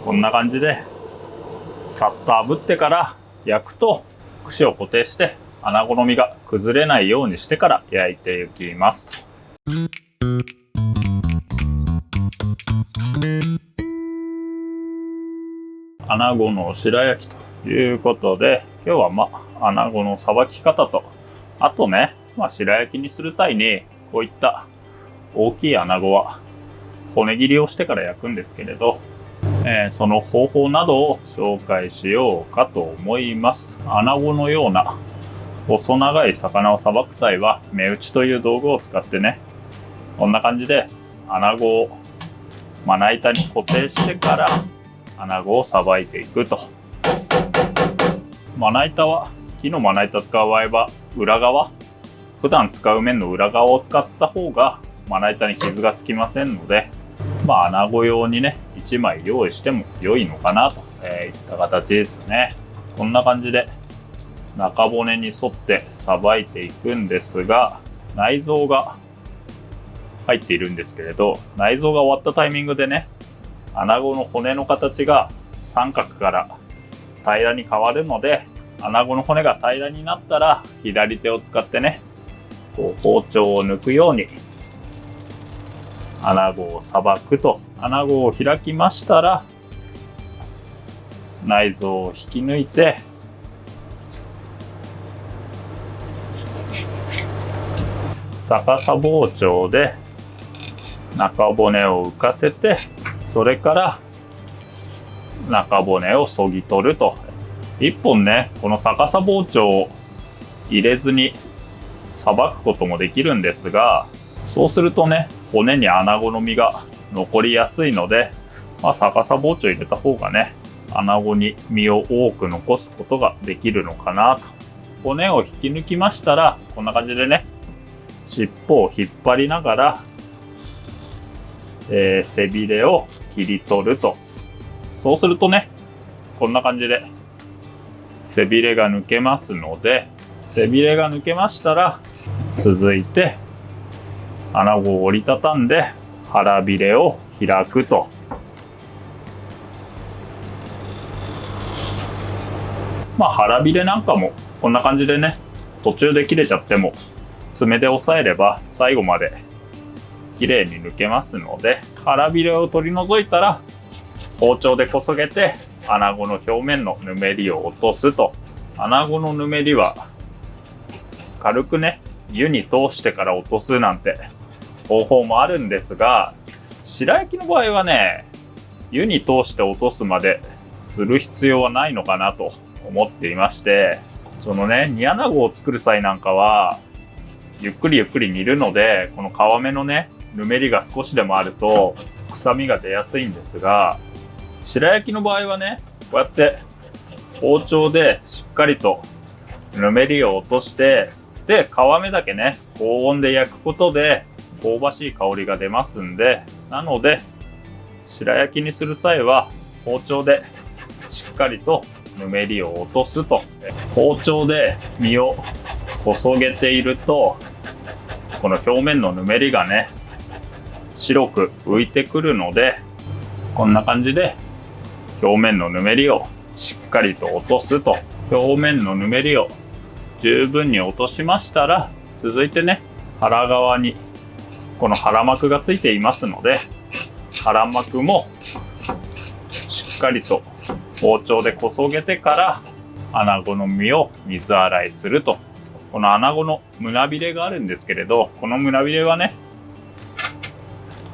こんな感じでさっと炙ってから焼くと、串を固定して穴子の身が崩れないようにしてから焼いていきます。穴子の白焼きということで、今日は穴子のさばき方と、あとね、白焼きにする際にこういった大きい穴子は骨切りをしてから焼くんですけれど、その方法などを紹介しようかと思います。穴子のような細長い魚をさばく際は目打ちという道具を使ってね、こんな感じで穴子をまな板に固定してから穴子をさばいていくと。まな板は木のまな板使う場合は裏側、普段使う面の裏側を使った方がまな板に傷がつきませんので、穴子用にね1枚用意しても良いのかなといった形ですね。こんな感じで中骨に沿ってさばいていくんですが、内臓が入っているんですけれど、内臓が終わったタイミングでね、穴子の骨の形が三角から平らに変わるので、穴子の骨が平らになったら左手を使ってね、こう包丁を抜くように穴子をさばくと。穴子を開きましたら内臓を引き抜いて、逆さ包丁で中骨を浮かせて、それから中骨をそぎ取ると。一本ね、この逆さ包丁を入れずにさばくこともできるんですが、そうするとね、骨に穴子の身が残りやすいので、逆さ包丁入れた方がね、穴子に身を多く残すことができるのかなと。骨を引き抜きましたら、こんな感じでね、尻尾を引っ張りながら、背びれを切り取ると。そうするとね、こんな感じで背びれが抜けますので、背びれが抜けましたら、続いて穴子を折りたたんで腹びれを開くと。腹びれなんかもこんな感じでね、途中で切れちゃっても爪で押さえれば最後まで綺麗に抜けますので、腹びれを取り除いたら包丁でこそげて穴子の表面のぬめりを落とすと。穴子のぬめりは軽くね、湯に通してから落とすなんて方法もあるんですが、白焼きの場合はね、湯に通して落とすまでする必要はないのかなと思っていまして、そのね、煮穴子を作る際なんかはゆっくり煮るので、この皮目のね、ぬめりが少しでもあると臭みが出やすいんですが、白焼きの場合はね、こうやって包丁でしっかりとぬめりを落として、で皮目だけね、高温で焼くことで香ばしい香りが出ますんで、なので白焼きにする際は包丁でしっかりとぬめりを落とすと。包丁で身をこそげていると、この表面のぬめりがね、白く浮いてくるので、こんな感じで表面のぬめりをしっかりと落とすと。表面のぬめりを十分に落としましたら、続いてね、腹側にこの腹膜がついていますので、腹膜もしっかりと包丁でこそげてから穴子の身を水洗いすると。この穴子の胸びれがあるんですけれど、この胸びれはね、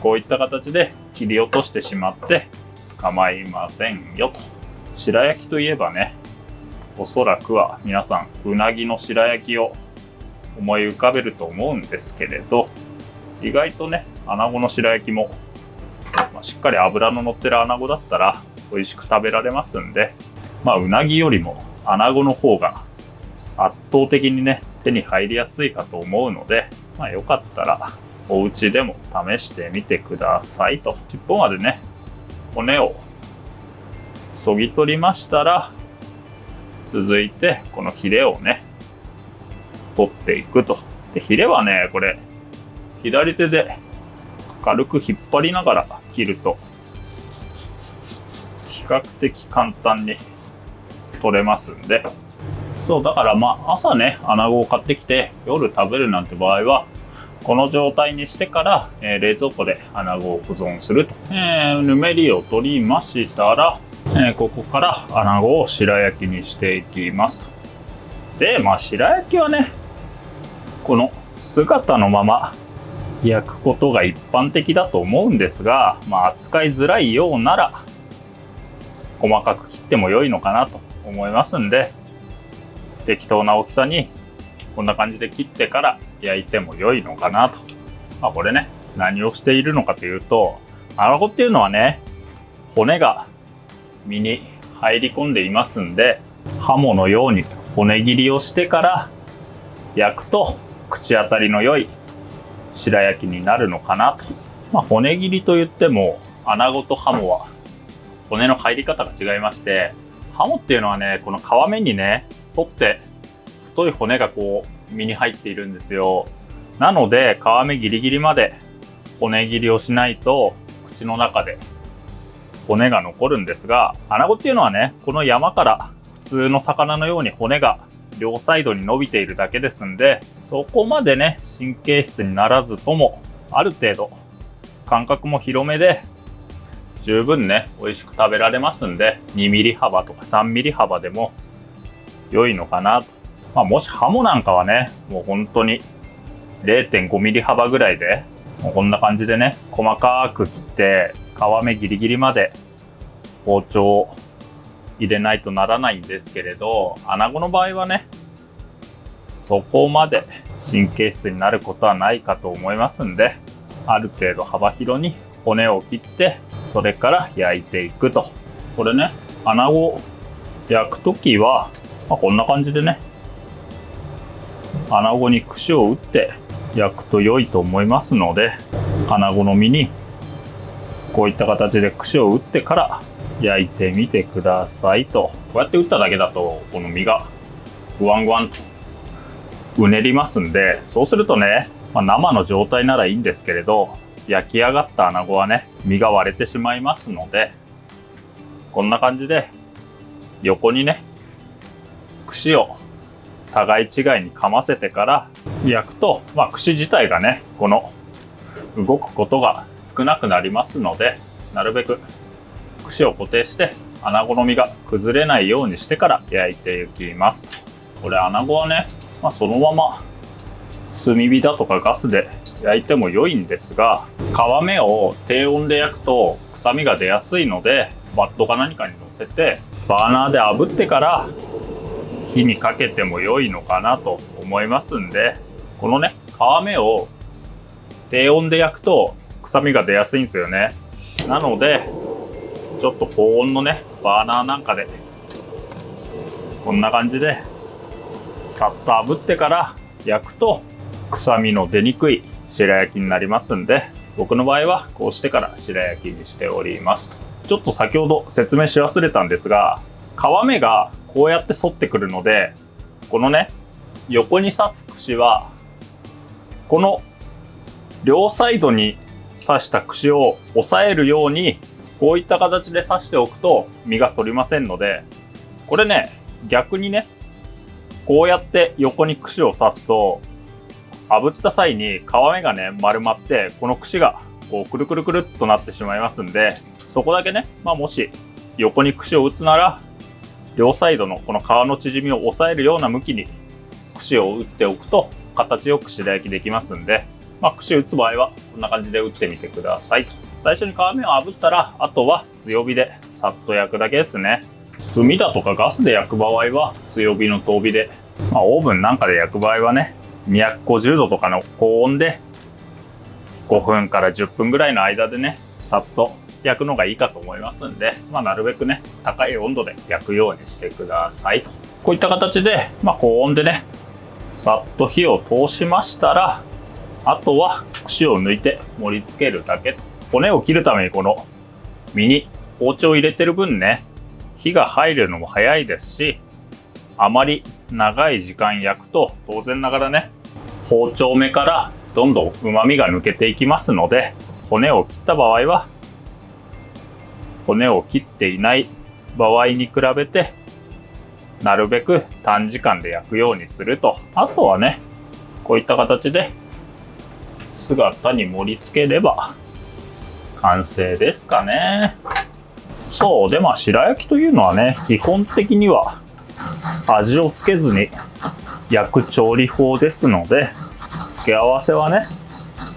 こういった形で切り落としてしまって構いませんよと。白焼きといえばね、おそらくは皆さんうなぎの白焼きを思い浮かべると思うんですけれど、意外とね、穴子の白焼きも、しっかり脂の乗ってる穴子だったら美味しく食べられますんで、うなぎよりも穴子の方が圧倒的にね、手に入りやすいかと思うので、よかったらお家でも試してみてくださいと。尻尾までね、骨をそぎ取りましたら、続いてこのヒレをね、取っていくと。で、ヒレはね、これ左手で軽く引っ張りながら切ると比較的簡単に取れますんで。そう、だから朝ね、穴子を買ってきて夜食べるなんて場合は、この状態にしてから、冷蔵庫で穴子を保存すると。ぬめりを取りましたら、ここから穴子を白焼きにしていきますと。で、白焼きはね、この姿のまま焼くことが一般的だと思うんですが、扱いづらいようなら細かく切っても良いのかなと思いますんで、適当な大きさにこんな感じで切ってから焼いても良いのかなと。これね、何をしているのかというと、穴子っていうのはね、骨が身に入り込んでいますんで、ハモのように骨切りをしてから焼くと口当たりの良い白焼きになるのかなと。骨切りといっても穴子とハモは骨の入り方が違いまして、ハモっていうのはね、この皮面にね沿って太い骨が身に入っているんですよ。なので皮目ギリギリまで骨切りをしないと口の中で骨が残るんですが、穴子っていうのはね、この山から普通の魚のように骨が両サイドに伸びているだけですんで、そこまでね神経質にならずとも、ある程度間隔も広めで十分ね美味しく食べられますんで、2ミリ幅とか3ミリ幅でも良いのかなと。もしハモなんかはね、もう本当に 0.5 ミリ幅ぐらいで、もうこんな感じでね細かく切って皮目ギリギリまで包丁を入れないとならないんですけれど、穴子の場合はねそこまで神経質になることはないかと思いますんで、ある程度幅広に骨を切ってそれから焼いていくと。これね、穴子を焼くときは、こんな感じでね穴子に串を打って焼くと良いと思いますので、穴子の身にこういった形で串を打ってから焼いてみてくださいと。こうやって打っただけだとこの身がグワングワンとうねりますんで、そうするとね、生の状態ならいいんですけれど、焼き上がった穴子はね身が割れてしまいますので、こんな感じで横にね串を互い違いにかませてから焼くと、串自体がねこの動くことが少なくなりますので、なるべく串を固定して穴子の身が崩れないようにしてから焼いていきます。これ穴子はね、そのまま炭火だとかガスで焼いても良いんですが、皮目を低温で焼くと臭みが出やすいので、バットか何かに乗せてバーナーで炙ってから火にかけても良いのかなと思いますんで、このね皮目を低温で焼くと臭みが出やすいんですよね。なのでちょっと高温のねバーナーなんかでこんな感じでさっと炙ってから焼くと臭みの出にくい白焼きになりますんで、僕の場合はこうしてから白焼きにしております。ちょっと先ほど説明し忘れたんですが、皮目がこうやって反ってくるので、このね横に刺す串はこの両サイドに刺した串を押さえるようにこういった形で刺しておくと身が反りませんので、これね逆にねこうやって横に串を刺すと炙った際に皮目がね丸まって、この串がこうくるくるくるっとなってしまいますんで、そこだけね、もし横に串を打つなら両サイドのこの皮の縮みを抑えるような向きに串を打っておくと形よく白焼きできますんで、串打つ場合はこんな感じで打ってみてくださいと。最初に皮目を炙ったら、あとは強火でさっと焼くだけですね。炭だとかガスで焼く場合は強火の遠火で、オーブンなんかで焼く場合はね250度とかの高温で5分から10分ぐらいの間でねさっと焼くのがいいかと思いますんで、なるべくね高い温度で焼くようにしてくださいと。こういった形で、高温でねさっと火を通しましたら、あとは串を抜いて盛り付けるだけと。骨を切るためにこの身に包丁を入れてる分ね火が入るのも早いですし、あまり長い時間焼くと当然ながらね包丁目からどんどん旨味が抜けていきますので、骨を切った場合は骨を切っていない場合に比べて、なるべく短時間で焼くようにすると。あとはね、こういった形で姿に盛り付ければ完成ですかね。そうで、白焼きというのはね、基本的には味をつけずに焼く調理法ですので、付け合わせはね、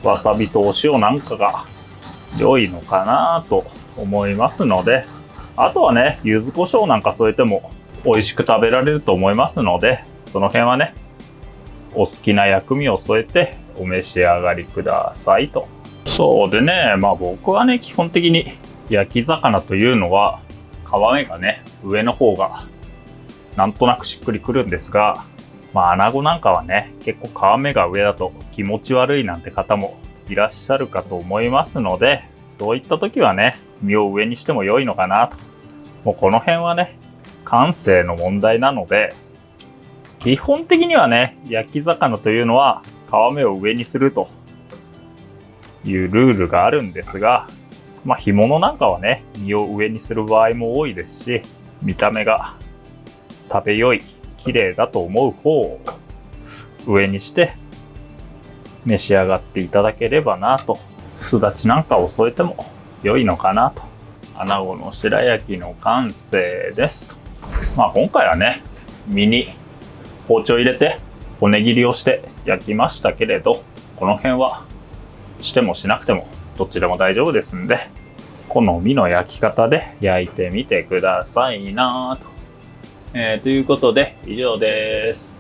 わさびとお塩なんかが良いのかなと思いますので、あとはね、柚子胡椒なんか添えても美味しく食べられると思いますので、その辺はね、お好きな薬味を添えてお召し上がりくださいと。そうでね、僕はね、基本的に焼き魚というのは皮目がね、上の方がなんとなくしっくりくるんですが、穴子なんかはね、結構皮目が上だと気持ち悪いなんて方もいらっしゃるかと思いますので、そういった時はね、身を上にしても良いのかなと。もうこの辺はね、感性の問題なので、基本的にはね、焼き魚というのは皮目を上にするというルールがあるんですが、干物なんかはね、身を上にする場合も多いですし、見た目が食べよい、綺麗だと思う方を上にして召し上がっていただければなと。すだちなんかを添えても良いのかなと。穴子の白焼きの完成ですと。今回はね、身に包丁入れて骨切りをして焼きましたけれど、この辺はしてもしなくてもどっちでも大丈夫ですんで、好みの焼き方で焼いてみてくださいなと。ということで以上です。